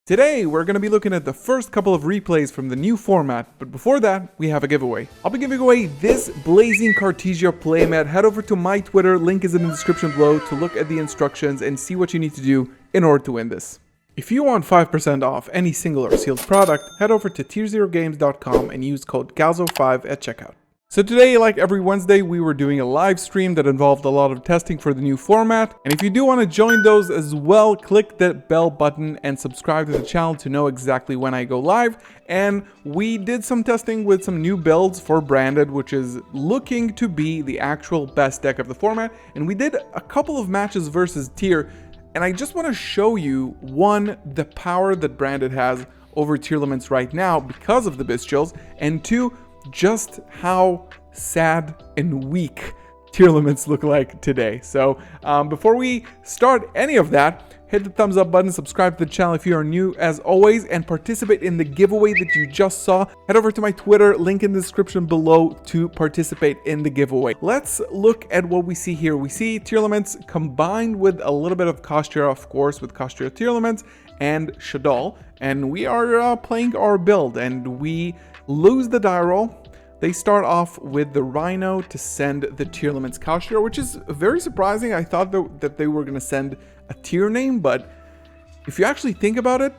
Today, we're going to be looking at the first couple of replays from the new format, but before that, we have a giveaway. I'll be giving away this Blazing Cartesia playmat. Head over to my Twitter, link is in the description below, to look at the instructions and see what you need to do in order to win this. If you want 5% off any single or sealed product, head over to tierzerogames.com and use code GALZO5 at checkout. So today, like every Wednesday, we were doing a live stream that involved a lot of testing for the new format. And if you do want to join those as well, click that bell button and subscribe to the channel to know exactly when I go live. And we did some testing with some new builds for Branded, which is looking to be the actual best deck of the format. And we did a couple of matches versus Tier. And I just want to show you, one, the power that Branded has over Tier Limits right now because of the Bystials, and two, just how sad and weak Tier Limits look like today. So before we start any of that, hit the thumbs up button, subscribe to the channel if you are new as always, and participate in the giveaway that you just saw. Head over to my Twitter, link in the description below to participate in the giveaway. Let's look at what we see here. We see Tier Limits combined with a little bit of Kastria, of course, with Kastria Tier Limits and Shaddoll, and we are playing our build, and we lose the die roll. They start off with the Rhino to send the Tier Limits Kastria, which is very surprising. I thought that they were going to send a tier name, but if you actually think about it,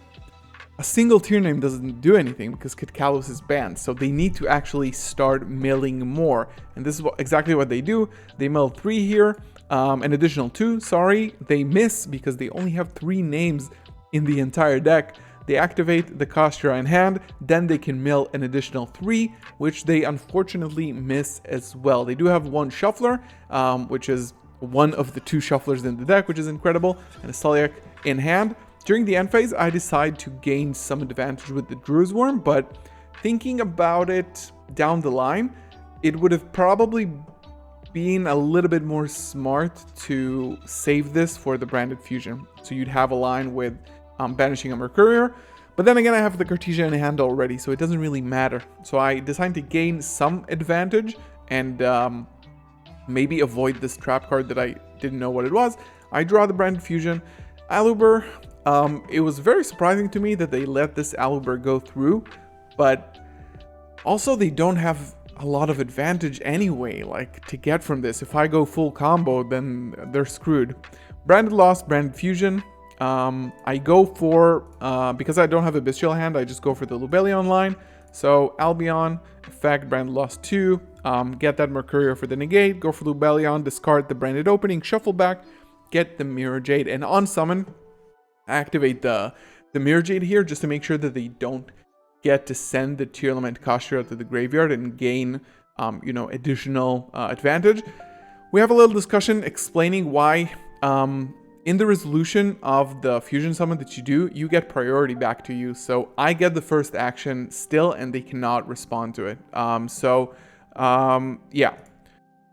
a single tier name doesn't do anything because Kid Kalos is banned. So they need to actually start milling more. And this is exactly what they do. They mill 3 here, an additional 2, sorry. They miss because they only have 3 names in the entire deck. They activate the Kastria in hand, then they can mill an additional 3, which they unfortunately miss as well. They do have 1 Shuffler, which is one of the 2 Shufflers in the deck, which is incredible, and a Sulliak in hand. During the end phase, I decide to gain some advantage with the Druze Worm, but thinking about it down the line, it would have probably been a little bit more smart to save this for the Branded Fusion. So you'd have a line with banishing a Mercurier, but then again I have the Cartesia in hand already, so it doesn't really matter. So I decided to gain some advantage and maybe avoid this trap card that I didn't know what it was. I draw the Branded Fusion. Aluber, it was very surprising to me that they let this Aluber go through, but also they don't have a lot of advantage anyway, like to get from this. If I go full combo, then they're screwed. Branded lost, Branded Fusion. I go for, because I don't have a Bystial hand, I just go for the Lubellion line. So Albion, effect, Branded lost 2, get that Mercurier for the negate, go for Lubellion, discard the Branded opening, shuffle back, get the Mirror Jade, and on summon, activate the Mirror Jade here just to make sure that they don't get to send the Tier Element Kastria to the graveyard and gain, additional advantage. We have a little discussion explaining why, in the resolution of the fusion summon that you do, you get priority back to you. So I get the first action still, and they cannot respond to it. Yeah.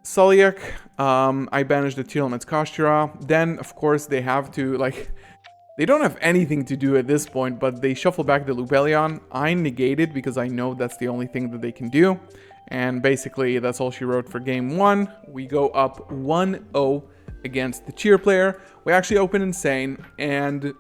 Sulliak, I banish the Tier Elements Kastria. Then, of course, they have to, they don't have anything to do at this point, but they shuffle back the Lubellion. I negate it because I know that's the only thing that they can do. And basically, that's all she wrote for game 1. We go up 1-0. Against the Cheer player. We actually open Insane, and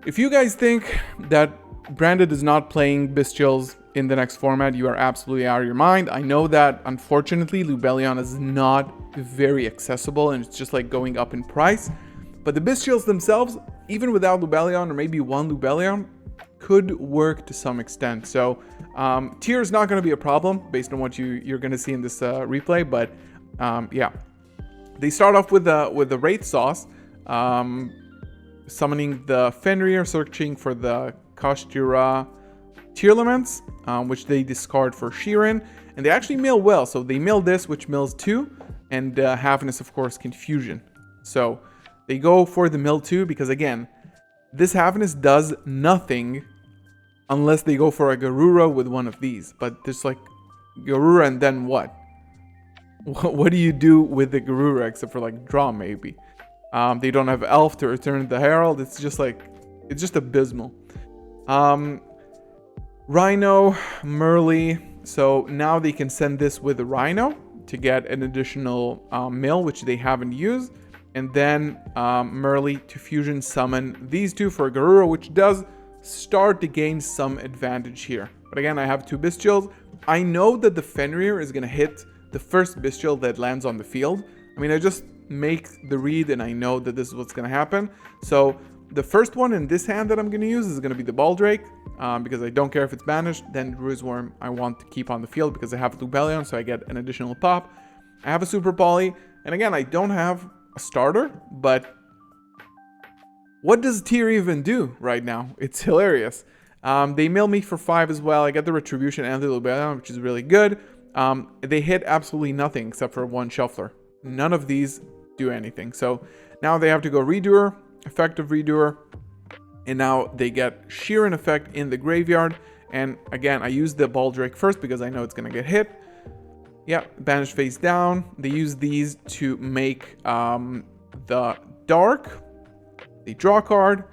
if you guys think that Branded is not playing Bystials in the next format, you are absolutely out of your mind. I know that unfortunately Lubellion is not very accessible and it's just like going up in price, but the Bystials themselves, even without Lubellion or maybe 1 Lubellion, could work to some extent. So Tier is not going to be a problem based on what you're going to see in this replay, but yeah. They start off with the Wraith Sauce, summoning the Fenrir, searching for the Kastria Tier Elements, which they discard for Sheeran, and they actually mill well. So they mill this, which mills 2, and Halfness, of course, Confusion. So they go for the mill 2 because, again, this Halfness does nothing unless they go for a Garura with one of these. But there's like Garura and then what? What do you do with the Garura except for like draw maybe? They don't have Elf to return the Herald. It's just abysmal. Rhino, Merly. So now they can send this with the Rhino to get an additional mill, which they haven't used. and then Merly to fusion summon these two for Garura, which does start to gain some advantage here. But again, I have 2 Bystials. I know that the Fenrir is going to hit the first Bystial that lands on the field. I mean, I just make the read and I know that this is what's going to happen. So the first one in this hand that I'm going to use is going to be the Baldrake, because I don't care if it's banished. Then Druid's Worm I want to keep on the field because I have Lubellion, so I get an additional pop. I have a Super Poly, and again, I don't have a starter, but what does Tyr even do right now? It's hilarious. They mill me for 5 as well. I get the Retribution and the Lubellion, which is really good. They hit absolutely nothing except for 1 Shuffler. None of these do anything. So now they have to go Redoer, Effective Redoer, and now they get Sheeran effect in the graveyard. And again, I use the Baldrake first because I know it's going to get hit. Yeah, banish face down. They use these to make the Dark. They draw a card,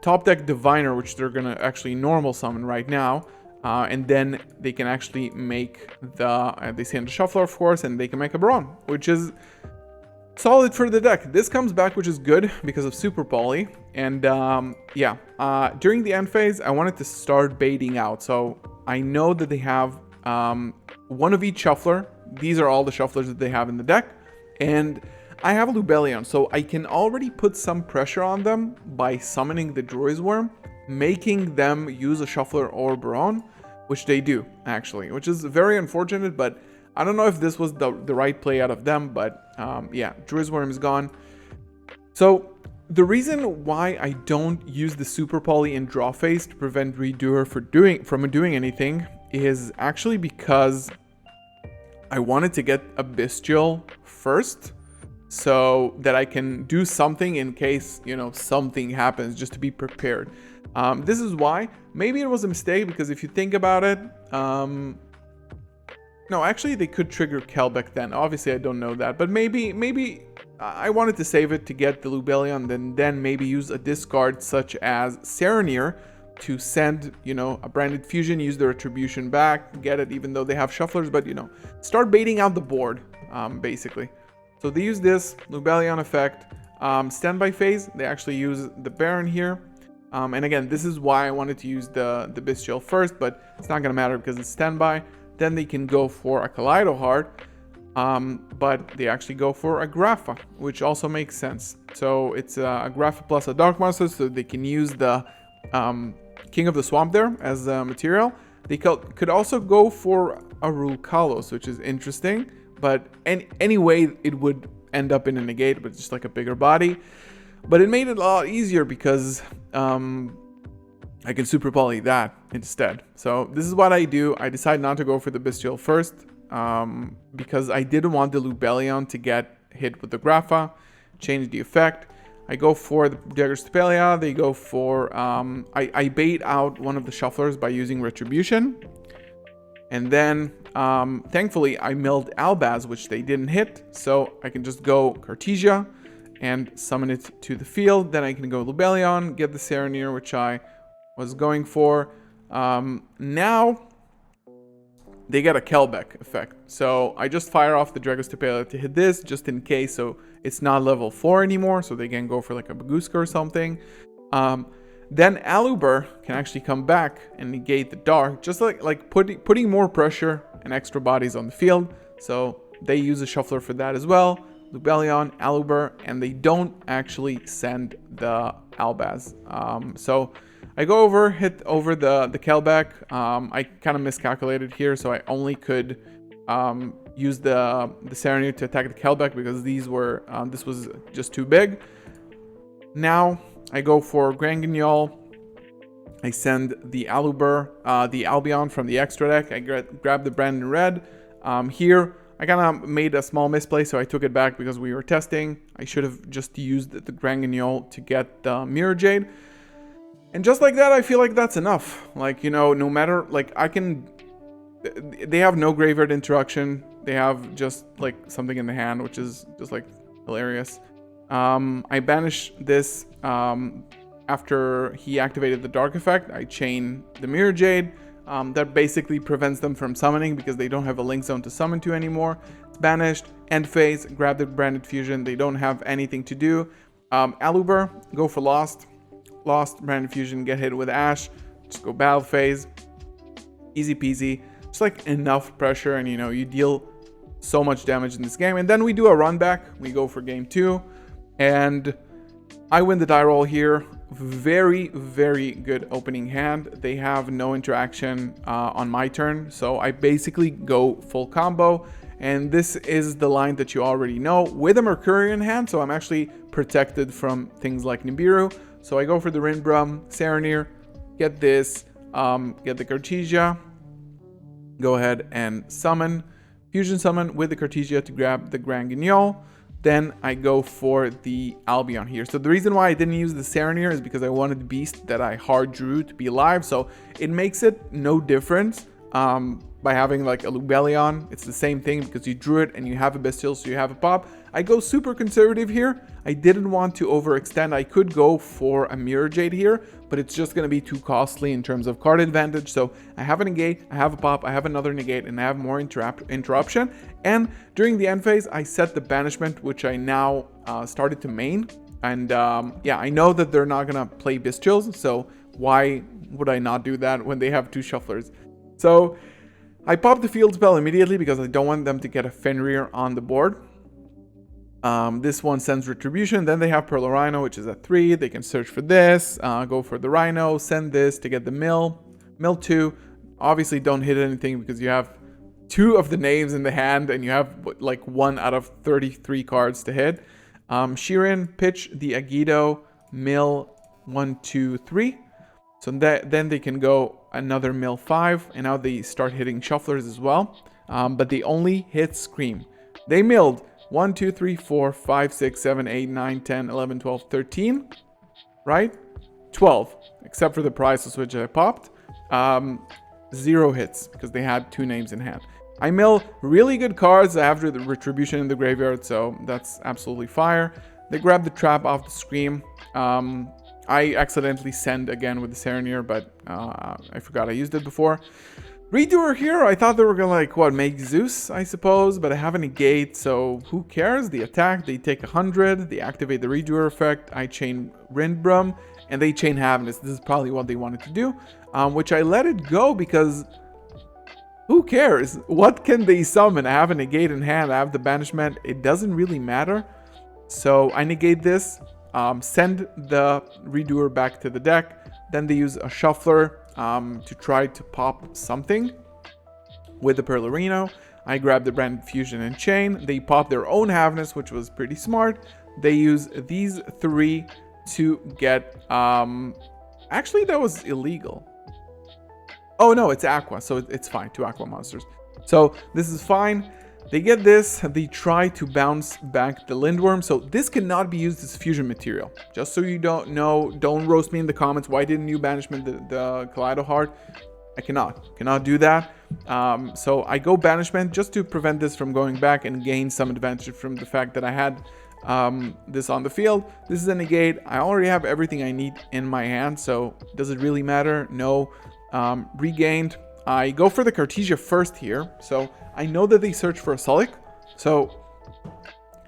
top deck Diviner, which they're going to actually normal summon right now. And then they can actually make they send a Shuffler, of course, and they can make a Baron, which is solid for the deck. This comes back, which is good because of Super Poly. And during the end phase, I wanted to start baiting out. So I know that they have 1 of each Shuffler. These are all the Shufflers that they have in the deck. And I have a Lubellion, so I can already put some pressure on them by summoning the Druid's Worm, making them use a Shuffler or Baron, which they do, actually, which is very unfortunate, but I don't know if this was the right play out of them, but yeah, Druid's Worm is gone. So the reason why I don't use the Super Poly in draw phase to prevent Redoer from doing anything is actually because I wanted to get a Bystial first, so that I can do something in case, you know, something happens, just to be prepared. This is why. Maybe it was a mistake, because if you think about it, no, actually they could trigger Kelbeck then. Obviously I don't know that, but maybe I wanted to save it to get the Lubellion, then maybe use a discard such as Serenir to send, you know, a Branded Fusion, use the Retribution back, get it even though they have Shufflers, but, you know, start baiting out the board, basically. So they use this Lubellion effect. Standby phase, they actually use the Baron here. And again, this is why I wanted to use the Bystial first, but it's not going to matter because it's standby. Then they can go for a Kaleido Heart, but they actually go for a Grapha, which also makes sense. So it's a Grapha plus a Dark Monster, so they can use the King of the Swamp there as a material. They could also go for a Rule Kalos, which is interesting. But anyway, it would end up in a negate, but just like a bigger body. But it made it a lot easier because I can Super Poly that instead. So this is what I do. I decide not to go for the Bystial first because I didn't want the Lubellion to get hit with the Grapha. Change the effect. I go for the Dagger's Tupelia. They go for... I bait out 1 of the Shufflers by using Retribution. And then, thankfully, I milled Albaz, which they didn't hit. So I can just go Cartesia and summon it to the field. Then I can go Lubellion, get the Serenir, which I was going for. Now, they get a Kelbeck effect. So I just fire off the Drago's Tupelia to hit this, just in case. So it's not level 4 anymore. So they can go for like a Baguska or something. Then Aluber can actually come back and negate the Dark, just like putting more pressure and extra bodies on the field. So they use a Shuffler for that as well. Lubellion, Aluber, and they don't actually send the Albaz. So I go over, hit over the Kelbeck. I kind of miscalculated here, so I only could use the Serenir to attack the Kelbeck because these were this was just too big. Now I go for Grand Guignol. I send the Aluber, the Albion from the extra deck. I grab the Brandon Red. Here, I kind of made a small misplay, so I took it back because we were testing. I should have just used the Grand Guignol to get the Mirror Jade. And just like that, I feel like that's enough. Like, you know, no matter, like, I can... They have no graveyard interaction. They have just, like, something in the hand, which is just, like, hilarious. I banish this after he activated the Dark effect. I chain the Mirror Jade. That basically prevents them from summoning because they don't have a link zone to summon to anymore. It's banished. End phase. Grab the Branded Fusion. They don't have anything to do. Aluber, go for Lost. lost Branded Fusion, get hit with Ash, just go battle phase. Easy peasy. Just like enough pressure, and you deal so much damage in this game. And then we do a run back. We go for game 2, and I win the die roll here. Very, very good opening hand. They have no interaction on my turn, so I basically go full combo. And this is the line that you already know with a Mercurian hand, so I'm actually protected from things like Nibiru. So I go for the Rinbrum, Serenir, get this, get the Cartesia, go ahead and summon, fusion summon with the Cartesia to grab the Grand Guignol. Then I go for the Albion here. So the reason why I didn't use the Serenir is because I wanted the beast that I hard drew to be alive. So it makes it no difference by having like a Lubellion. It's the same thing because you drew it and you have a Bystial, so you have a pop. I go super conservative here. I didn't want to overextend. I could go for a Mirror Jade here, but it's just going to be too costly in terms of card advantage. So I have a negate, I have a pop, I have another negate, and I have more interruption. And during the end phase, I set the banishment, which I now started to main. And yeah, I know that they're not going to play Bystials, so why would I not do that when they have 2 shufflers? So I pop the field spell immediately because I don't want them to get a Fenrir on the board. This one sends Retribution. Then they have Pearl Rhino, which is at 3. They can search for this, go for the Rhino, send this to get the Mill 2. Obviously don't hit anything because you have 2 of the names in the hand and you have like 1 out of 33 cards to hit. Shirin, pitch the Agido, Mill 1, 2, 3. So then they can go another Mill 5, and now they start hitting shufflers as well. But they only hit Scream. They milled 1, 2, 3, 4, 5, 6, 7, 8, 9, 10, 11, 12, 13, right? 12, except for the priceless, which I popped. 0 hits because they had 2 names in hand. I mill really good cards after the Retribution in the graveyard, so that's absolutely fire. They grab the trap off the Scream. I accidentally send again with the Serenir, but I forgot I used it before. Redoer here, I thought they were gonna like, what, make Zeus, I suppose, but I have a negate, so who cares? They attack, they take 100, they activate the Redoer effect, I chain Rindbrum, and they chain Havness. This is probably what they wanted to do, which I let it go because who cares? What can they summon? I have a negate in hand, I have the banishment, it doesn't really matter. So I negate this, send the Redoer back to the deck, then they use a Shuffler to try to pop something with the Perlerino. I grab the Branded Fusion and Chain. They pop their own Havness, which was pretty smart. They use these 3 to get... actually, that was illegal. Oh, no, it's Aqua, so it's fine. 2 Aqua monsters. So this is fine. They get this. They try to bounce back the Lindworm. So this cannot be used as fusion material. Just so you don't know, don't roast me in the comments. Why didn't you banishment the Kaleido Heart? I cannot do that. So I go banishment just to prevent this from going back and gain some advantage from the fact that I had this on the field. This is a negate. I already have everything I need in my hand. So does it really matter? No. Regained. I go for the Cartesia first here, so I know that they search for a Sulik. So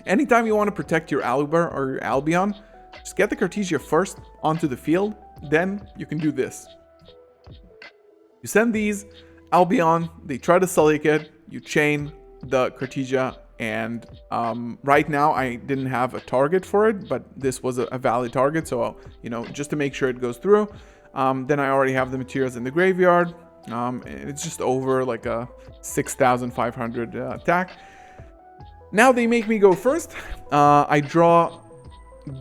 anytime you want to protect your Aluber or your Albion, just get the Cartesia first onto the field, then you can do this. You send these, Albion, they try to Sulik it, you chain the Cartesia, and right now I didn't have a target for it, but this was a valid target, so just to make sure it goes through. Then I already have the materials in the graveyard. It's just over like a 6,500 attack. Now they make me go first. I draw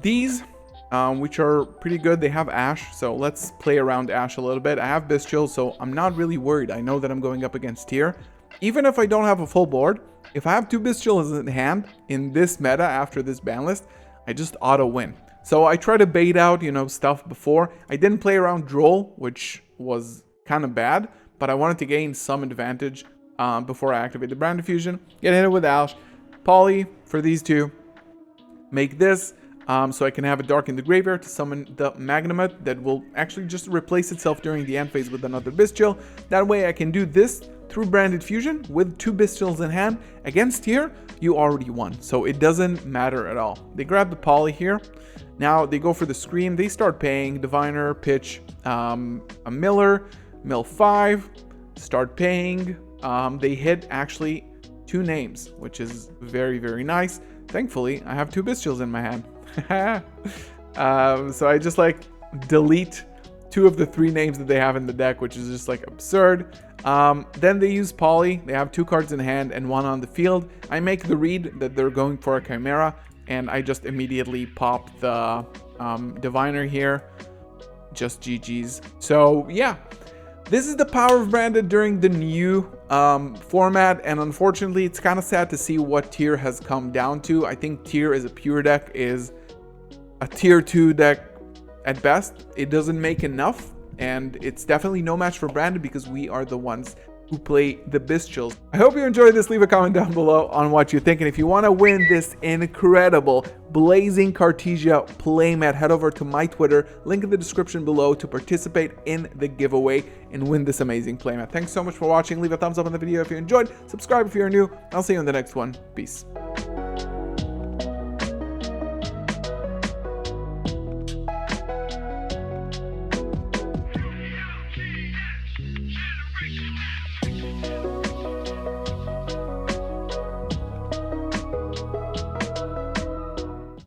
these, which are pretty good. They have Ash, so let's play around Ash a little bit. I have Bystial, so I'm not really worried. I know that I'm going up against tier. Even if I don't have a full board, if I have 2 Bystials in hand in this meta after this ban list, I just auto win. So I try to bait out, stuff before. I didn't play around Droll, which was kind of bad, but I wanted to gain some advantage before I activate the Branded Fusion. Get hit with Ash, Poly for these 2. Make this so I can have a Dark in the graveyard to summon the Magnemite that will actually just replace itself during the end phase with another Bystial. That way I can do this through Branded Fusion with 2 Bystials in hand. Against here, you already won, so it doesn't matter at all. They grab the Poly here. Now they go for the scream. They start paying. Diviner, pitch, a Miller, mill 5, start paying. They hit actually 2 names, which is very, very nice. Thankfully, I have 2 Bystials in my hand. So I just like delete 2 of the 3 names that they have in the deck, which is just like absurd. Then they use Poly. They have 2 cards in hand and 1 on the field. I make the read that they're going for a Chimera, and I just immediately pop the Diviner here. Just GG's. So yeah, this is the power of Branded during the new format, and unfortunately it's kind of sad to see what tier has come down to. I think tier as a pure deck is a tier 2 deck at best. It doesn't make enough, and it's definitely no match for Branded because we are the ones who play the Bystials. I hope you enjoyed this. Leave a comment down below on what you think, and if you want to win this incredible Blazing Cartesia playmat, head over to my Twitter, link in the description below, to participate in the giveaway and win this amazing playmat. Thanks so much for watching. Leave a thumbs up on the video if you enjoyed, subscribe if you're new. I'll see you in the next one. Peace.